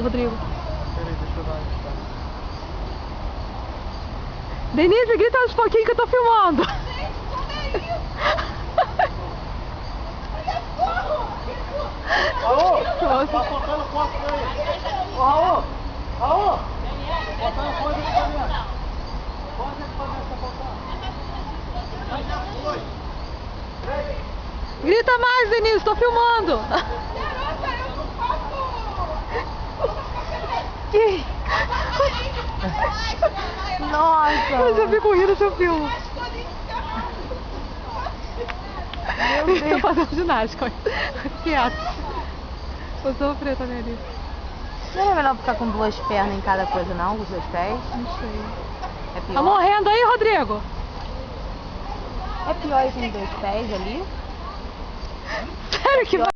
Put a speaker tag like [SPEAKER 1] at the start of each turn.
[SPEAKER 1] Rodrigo.
[SPEAKER 2] Peraí, deixa eu dar uma editada.
[SPEAKER 1] Denise, grita uns pouquinho que eu tô filmando.
[SPEAKER 2] Raul,
[SPEAKER 1] Nossa.
[SPEAKER 2] tá faltando foto aí. Ô, Raul, Raul, faltando foto aí pra mim. Pode fazer essa faltando.
[SPEAKER 1] Grita mais, Denise, tô filmando. Que?
[SPEAKER 3] Nossa!
[SPEAKER 1] Eu já fico rindo se eu filmo.
[SPEAKER 3] Meu Deus!
[SPEAKER 1] Tô fazendo ginástica. Quieto. Eu sofri também ali.
[SPEAKER 3] Não é melhor ficar com duas pernas em cada coisa, não? Com os dois pés?
[SPEAKER 1] Não sei.
[SPEAKER 3] É pior?
[SPEAKER 1] Tá morrendo aí, Rodrigo?
[SPEAKER 3] É pior ir com dois pés ali?
[SPEAKER 1] Sério que vai?